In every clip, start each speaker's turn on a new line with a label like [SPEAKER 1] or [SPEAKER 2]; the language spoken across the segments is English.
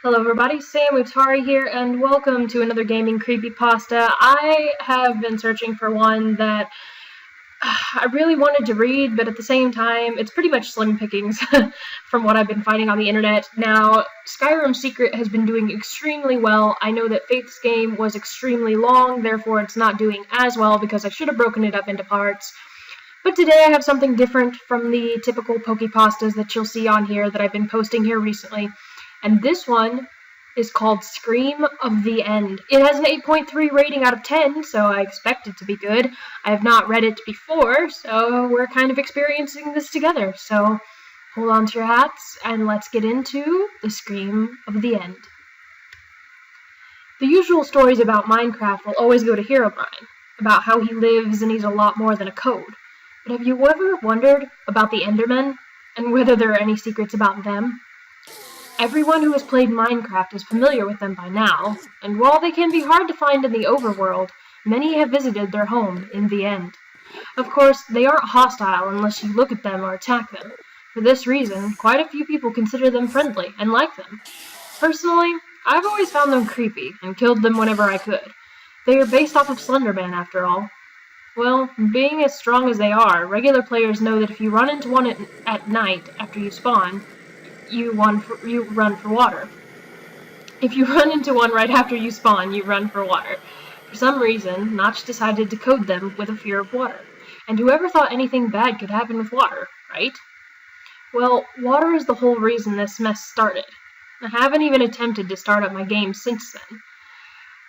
[SPEAKER 1] Hello everybody, Sam Utari here, and welcome to another gaming creepypasta. I have been searching for one that I really wanted to read, but at the same time, it's pretty much slim pickings from what I've been finding on the internet. Now, Skyrim Secret has been doing extremely well. I know that Faith's game was extremely long, therefore it's not doing as well because I should have broken it up into parts. But today I have something different from the typical Pokepastas that you'll see on here that I've been posting here recently. And this one is called Scream of the End. It has an 8.3 rating out of 10, so I expect it to be good. I have not read it before, so we're kind of experiencing this together. So hold on to your hats, and let's get into the Scream of the End. The usual stories about Minecraft will always go to Herobrine, about how he lives and he's a lot more than a code. But have you ever wondered about the Endermen, and whether there are any secrets about them? Everyone who has played Minecraft is familiar with them by now, and while they can be hard to find in the overworld, many have visited their home in the end. Of course, they aren't hostile unless you look at them or attack them. For this reason, quite a few people consider them friendly and like them. Personally, I've always found them creepy and killed them whenever I could. They are based off of Slender Man, after all. Well, being as strong as they are, regular players know that if you run into one at night after you spawn, you run for water. If you run into one right after you spawn, you run for water. For some reason, Notch decided to code them with a fear of water. And whoever thought anything bad could happen with water, right? Well, water is the whole reason this mess started. I haven't even attempted to start up my game since then.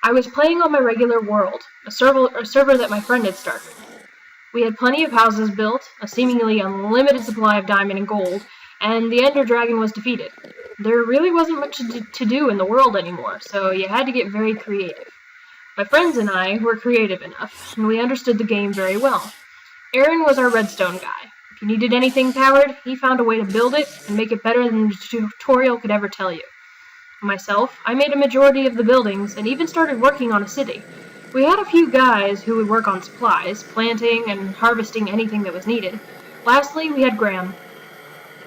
[SPEAKER 1] I was playing on my regular world, a server that my friend had started. We had plenty of houses built, a seemingly unlimited supply of diamond and gold, and the Ender Dragon was defeated. There really wasn't much to do in the world anymore, so you had to get very creative. My friends and I were creative enough, and we understood the game very well. Aaron was our redstone guy. If you needed anything powered, he found a way to build it and make it better than the tutorial could ever tell you. Myself, I made a majority of the buildings and even started working on a city. We had a few guys who would work on supplies, planting and harvesting anything that was needed. Lastly, we had Graham.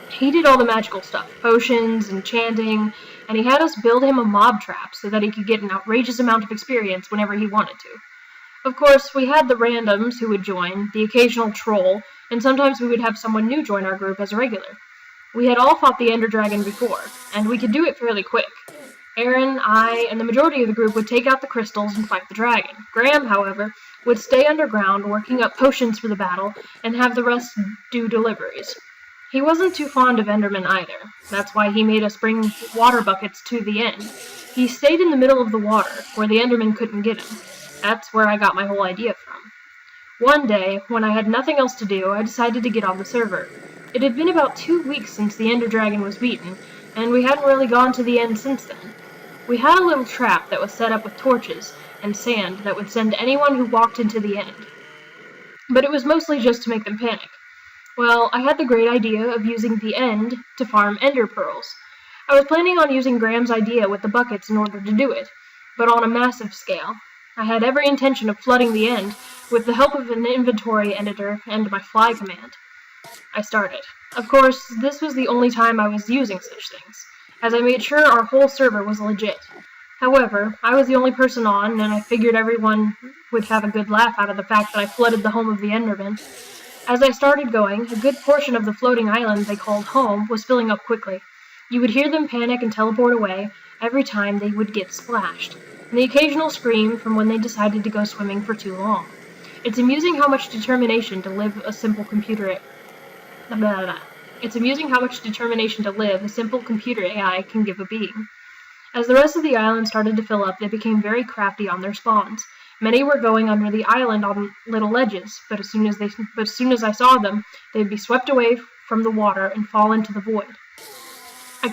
[SPEAKER 1] He did all the magical stuff, potions, enchanting, and he had us build him a mob trap so that he could get an outrageous amount of experience whenever he wanted to. Of course, we had the randoms who would join, the occasional troll, and sometimes we would have someone new join our group as a regular. We had all fought the Ender Dragon before, and we could do it fairly quick. Aaron, I, and the majority of the group would take out the crystals and fight the dragon. Graham, however, would stay underground working up potions for the battle and have the rest do deliveries. He wasn't too fond of Endermen either. That's why he made us bring water buckets to the end. He stayed in the middle of the water, where the Endermen couldn't get him. That's where I got my whole idea from. One day, when I had nothing else to do, I decided to get on the server. It had been about 2 weeks since the Ender Dragon was beaten, and we hadn't really gone to the end since then. We had a little trap that was set up with torches and sand that would send anyone who walked into the end. But it was mostly just to make them panic. Well, I had the great idea of using the end to farm ender pearls. I was planning on using Graham's idea with the buckets in order to do it, but on a massive scale. I had every intention of flooding the end with the help of an inventory editor and my fly command. I started. Of course, this was the only time I was using such things, as I made sure our whole server was legit. However, I was the only person on, and I figured everyone would have a good laugh out of the fact that I flooded the home of the Endermen. As I started going, a good portion of the floating island they called home was filling up quickly. You would hear them panic and teleport away every time they would get splashed, and the occasional scream from when they decided to go swimming for too long. It's amusing how much determination to live a simple computer AI can give a being. As the rest of the island started to fill up, they became very crafty on their spawns. Many were going under the island on little ledges, but as soon as I saw them, they'd be swept away from the water and fall into the void. I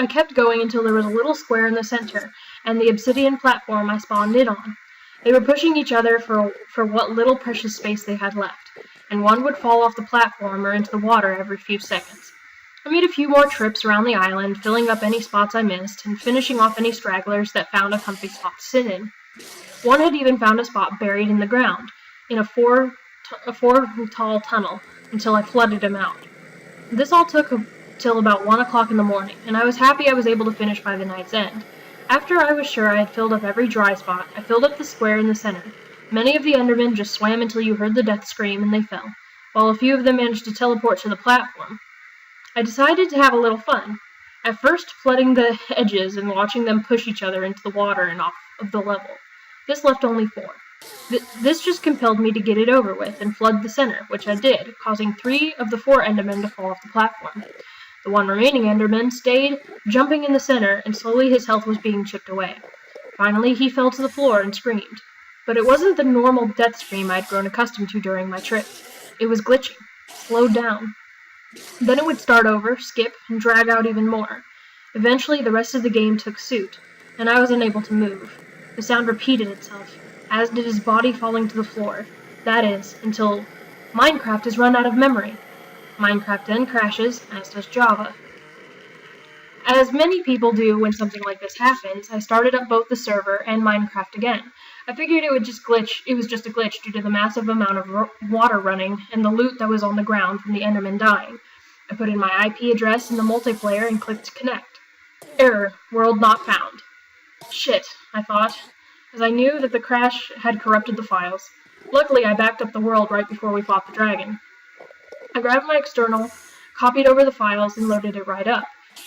[SPEAKER 1] kept going until there was a little square in the center, and the obsidian platform I spawned in on. They were pushing each other for what little precious space they had left, and one would fall off the platform or into the water every few seconds. I made a few more trips around the island, filling up any spots I missed, and finishing off any stragglers that found a comfy spot to sit in. One had even found a spot buried in the ground, in a four tall tunnel, until I flooded him out. This all took till about 1 o'clock in the morning, and I was happy I was able to finish by the night's end. After I was sure I had filled up every dry spot, I filled up the square in the center. Many of the Endermen just swam until you heard the death scream and they fell, while a few of them managed to teleport to the platform. I decided to have a little fun, at first flooding the edges and watching them push each other into the water and off of the level. This left only 4. This just compelled me to get it over with and flood the center, which I did, causing 3 of the 4 Endermen to fall off the platform. The one remaining Enderman stayed, jumping in the center, and slowly his health was being chipped away. Finally, he fell to the floor and screamed. But it wasn't the normal death scream I'd grown accustomed to during my trip. It was glitching, slowed down. Then it would start over, skip, and drag out even more. Eventually, the rest of the game took suit, and I was unable to move. The sound repeated itself, as did his body falling to the floor. That is, until Minecraft has run out of memory. Minecraft then crashes, as does Java. As many people do when something like this happens, I started up both the server and Minecraft again. I figured it was just a glitch due to the massive amount of water running and the loot that was on the ground from the Enderman dying. I put in my IP address in the multiplayer and clicked connect. Error, world not found. Shit, I thought, as I knew that the crash had corrupted the files. Luckily, I backed up the world right before we fought the dragon. I grabbed my external, copied over the files, and loaded it right up.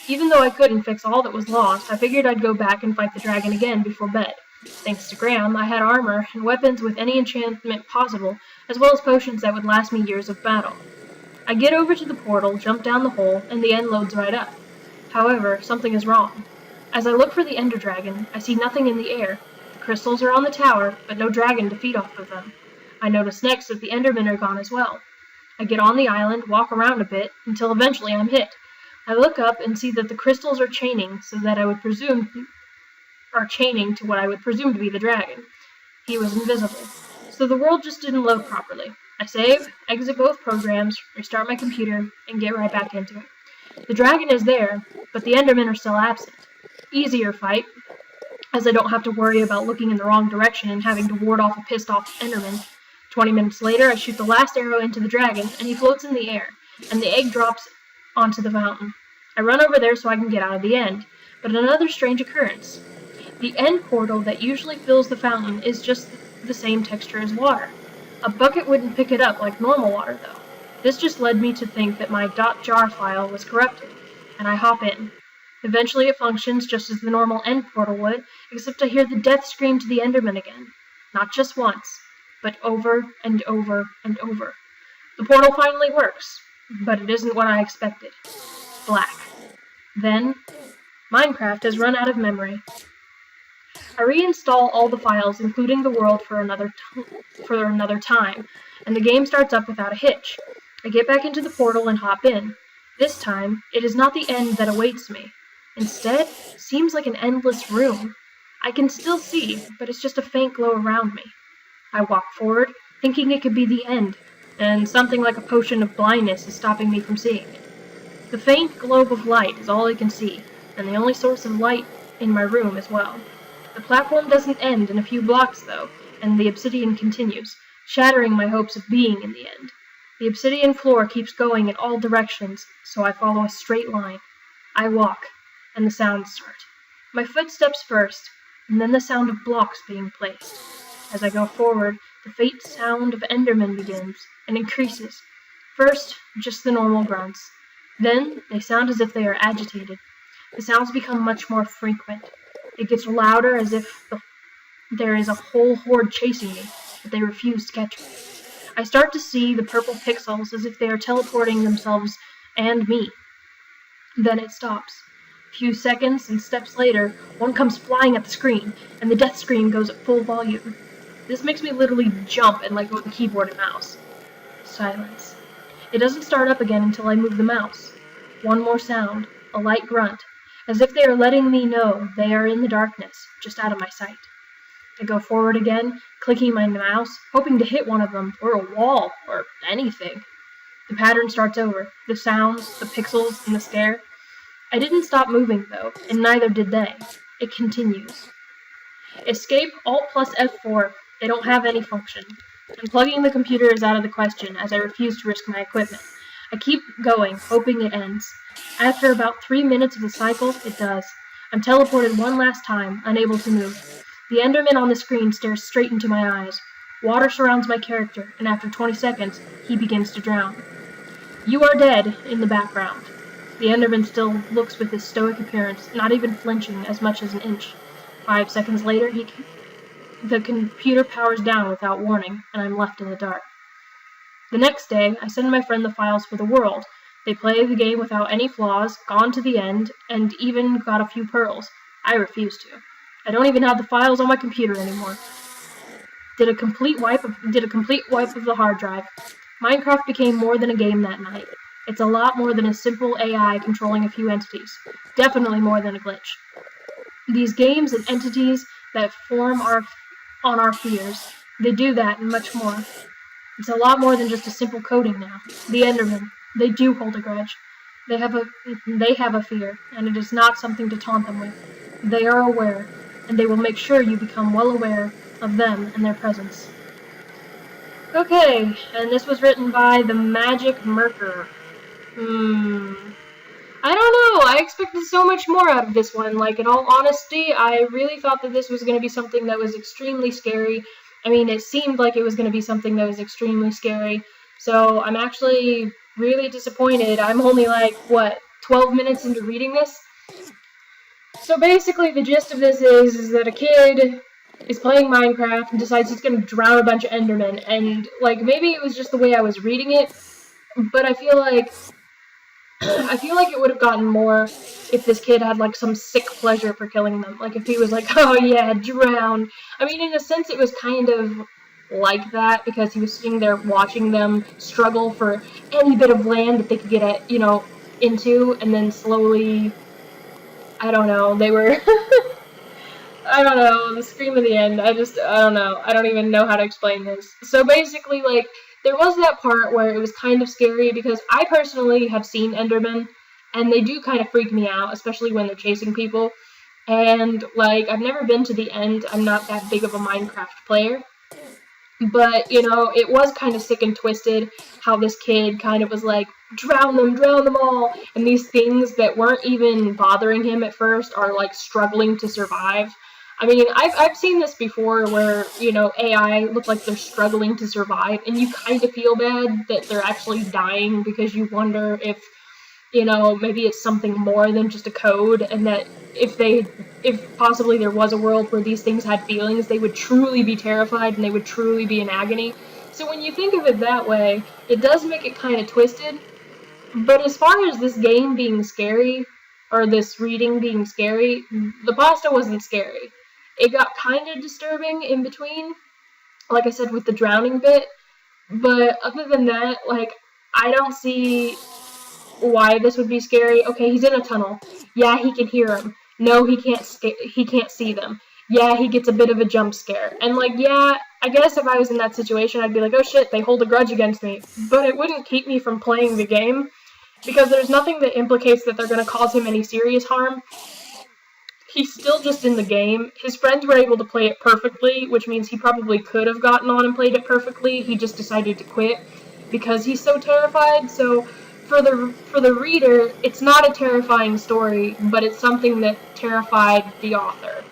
[SPEAKER 1] Even though I couldn't fix all that was lost, I figured I'd go back and fight the dragon again before bed. Thanks to Graham, I had armor and weapons with any enchantment possible, as well as potions that would last me years of battle. I get over to the portal, jump down the hole, and the end loads right up. However, something is wrong. As I look for the Ender Dragon, I see nothing in the air. The crystals are on the tower, but no dragon to feed off of them. I notice next that the Endermen are gone as well. I get on the island, walk around a bit, until eventually I'm hit. I look up and see that the crystals are chaining to what I would presume to be the dragon. He was invisible, so the world just didn't load properly. I save, exit both programs, restart my computer, and get right back into it. The dragon is there, but the Endermen are still absent. Easier fight, as I don't have to worry about looking in the wrong direction and having to ward off a pissed off Enderman. 20 minutes later, I shoot the last arrow into the dragon, and he floats in the air, and the egg drops onto the fountain. I run over there so I can get out of the end, but another strange occurrence. The end portal that usually fills the fountain is just the same texture as water. A bucket wouldn't pick it up like normal water, though. This just led me to think that my .jar file was corrupted, and I hop in. Eventually it functions just as the normal end portal would, except I hear the death scream to the Enderman again. Not just once, but over and over and over. The portal finally works, but it isn't what I expected. Black. Then, Minecraft has run out of memory. I reinstall all the files, including the world, for another time, and the game starts up without a hitch. I get back into the portal and hop in. This time, it is not the end that awaits me. Instead, it seems like an endless room. I can still see, but it's just a faint glow around me. I walk forward, thinking it could be the end, and something like a potion of blindness is stopping me from seeing it. The faint globe of light is all I can see, and the only source of light in my room as well. The platform doesn't end in a few blocks, though, and the obsidian continues, shattering my hopes of being in the end. The obsidian floor keeps going in all directions, so I follow a straight line. I walk, and the sounds start. My footsteps first, and then the sound of blocks being placed. As I go forward, the faint sound of Endermen begins, and increases. First, just the normal grunts. Then, they sound as if they are agitated. The sounds become much more frequent. It gets louder as if there is a whole horde chasing me, but they refuse to catch me. I start to see the purple pixels as if they are teleporting themselves and me. Then it stops. A few seconds and steps later, one comes flying at the screen, and the death scream goes at full volume. This makes me literally jump and let go of the keyboard and mouse. Silence. It doesn't start up again until I move the mouse. One more sound, a light grunt, as if they are letting me know they are in the darkness, just out of my sight. I go forward again, clicking my mouse, hoping to hit one of them, or a wall, or anything. The pattern starts over, the sounds, the pixels, and the scare. I didn't stop moving, though, and neither did they. It continues. Escape, Alt plus F4, they don't have any function. Unplugging the computer is out of the question, as I refuse to risk my equipment. I keep going, hoping it ends. After about 3 minutes of the cycle, it does. I'm teleported one last time, unable to move. The Enderman on the screen stares straight into my eyes. Water surrounds my character, and after 20 seconds, he begins to drown. "You are dead," in the background. The Enderman still looks with his stoic appearance, not even flinching as much as an inch. 5 seconds later, the computer powers down without warning, and I'm left in the dark. The next day, I send my friend the files for the world. They play the game without any flaws, gone to the end, and even got a few pearls. I refuse to. I don't even have the files on my computer anymore. Did a complete wipe of the hard drive. Minecraft became more than a game that night. It's a lot more than a simple AI controlling a few entities. Definitely more than a glitch. These games and entities that form on our fears, they do that and much more. It's a lot more than just a simple coding now. The Endermen, they do hold a grudge. They have a fear, and it is not something to taunt them with. They are aware, and they will make sure you become well aware of them and their presence. Okay, and this was written by the Magic Merker. I don't know, I expected so much more out of this one. Like, in all honesty, I really thought that this was going to be something that was extremely scary. I mean, it seemed like it was going to be something that was extremely scary. So I'm actually really disappointed. I'm only 12 minutes into reading this? So basically the gist of this is that a kid is playing Minecraft and decides he's going to drown a bunch of Endermen. And, maybe it was just the way I was reading it, but I feel like it would have gotten more if this kid had, some sick pleasure for killing them. Like, if he was like, "Oh yeah, drown." I mean, in a sense, it was kind of like that, because he was sitting there watching them struggle for any bit of land that they could get into, and then slowly, I don't know, they were... I don't know, the scream of the end, I don't know, I don't even know how to explain this. So basically, there was that part where it was kind of scary, because I personally have seen Endermen, and they do kind of freak me out, especially when they're chasing people. And, I've never been to the end, I'm not that big of a Minecraft player. But, it was kind of sick and twisted how this kid kind of was like, drown them all! And these things that weren't even bothering him at first are, struggling to survive. I mean, I've seen this before where, AI look like they're struggling to survive, and you kind of feel bad that they're actually dying, because you wonder if, maybe it's something more than just a code, and that if possibly there was a world where these things had feelings, they would truly be terrified, and they would truly be in agony. So when you think of it that way, it does make it kind of twisted. But as far as this game being scary, or this reading being scary, the pasta wasn't scary. It got kind of disturbing in between, like I said, with the drowning bit, but other than that, I don't see why this would be scary. Okay, he's in a tunnel. Yeah, he can hear them. No, he can't see them. Yeah, he gets a bit of a jump scare. And, yeah, I guess if I was in that situation, I'd be like, oh shit, they hold a grudge against me. But it wouldn't keep me from playing the game, because there's nothing that implicates that they're going to cause him any serious harm. He's still just in the game. His friends were able to play it perfectly, which means he probably could have gotten on and played it perfectly. He just decided to quit because he's so terrified. So for the reader, it's not a terrifying story, but it's something that terrified the author,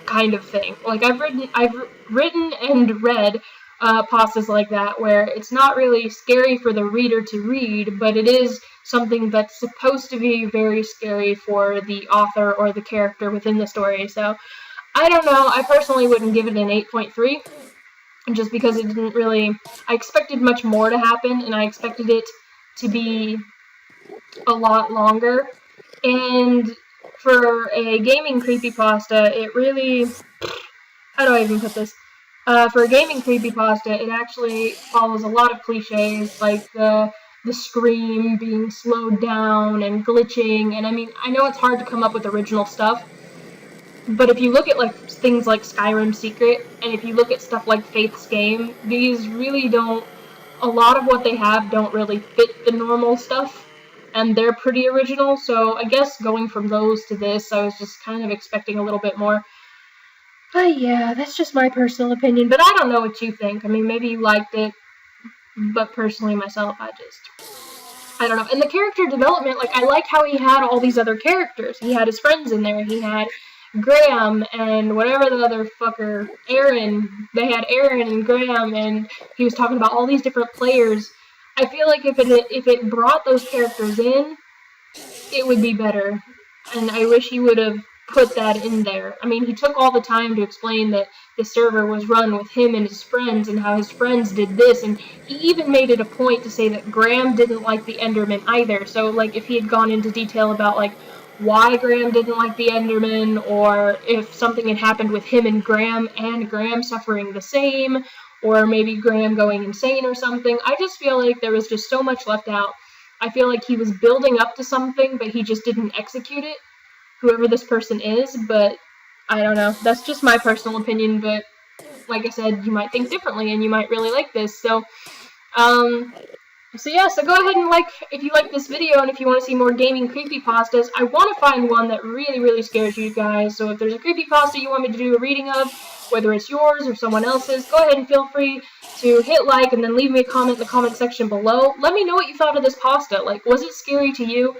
[SPEAKER 1] kind of thing. I've written and read pastas like that, where it's not really scary for the reader to read, but it is something that's supposed to be very scary for the author or the character within the story. So, I don't know, I personally wouldn't give it an 8.3, just because it didn't really... I expected much more to happen, and I expected it to be a lot longer. And for a gaming creepypasta, it really... How do I even put this? For a gaming creepypasta, it actually follows a lot of cliches, like the scream being slowed down and glitching, and I mean, I know it's hard to come up with original stuff, but if you look at things like Skyrim's Secret, and if you look at stuff like Faith's Game, these really don't... A lot of what they have don't really fit the normal stuff, and they're pretty original, so I guess going from those to this, I was just kind of expecting a little bit more. But yeah, that's just my personal opinion, but I don't know what you think. I mean, maybe you liked it, but personally myself, I don't know. And the character development, like, I like how he had all these other characters. He had his friends in there. He had Graham and whatever the other fucker, Aaron. They had Aaron and Graham, and he was talking about all these different players. I feel like if it brought those characters in, it would be better. And I wish he would have put that in there. I mean, he took all the time to explain that the server was run with him and his friends and how his friends did this, and he even made it a point to say that Graham didn't like the Enderman either. So, like, if he had gone into detail about, like, why Graham didn't like the Enderman, or if something had happened with him and Graham suffering the same, or maybe Graham going insane or something, I just feel like there was just so much left out. I feel like he was building up to something, but he just didn't execute it, whoever this person is, but I don't know. That's just my personal opinion, but like I said, you might think differently, and you might really like this, so yeah, so go ahead and like, if you like this video, and if you want to see more gaming creepypastas. I want to find one that really, really scares you guys, so if there's a creepypasta you want me to do a reading of, whether it's yours or someone else's, go ahead and feel free to hit like, and then leave me a comment in the comment section below. Let me know what you thought of this pasta. Like, was it scary to you?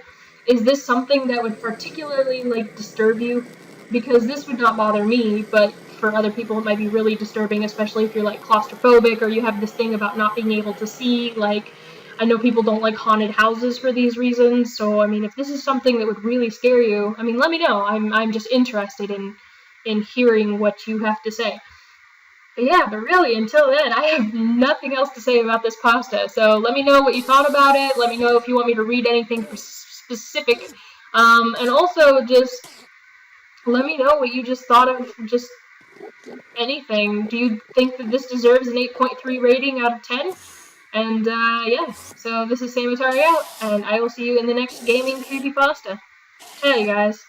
[SPEAKER 1] Is this something that would particularly, like, disturb you? Because this would not bother me, but for other people it might be really disturbing, especially if you're, like, claustrophobic, or you have this thing about not being able to see. Like, I know people don't like haunted houses for these reasons, so, I mean, if this is something that would really scare you, I mean, let me know. I'm just interested in hearing what you have to say. But yeah, but really, until then, I have nothing else to say about this pasta, so let me know what you thought about it. Let me know if you want me to read anything specific, and also just let me know what you just thought of just anything. Do you think that this deserves an 8.3 rating out of 10? And yeah, so this is Samatari out, and I will see you in the next gaming creepypasta. Hey guys.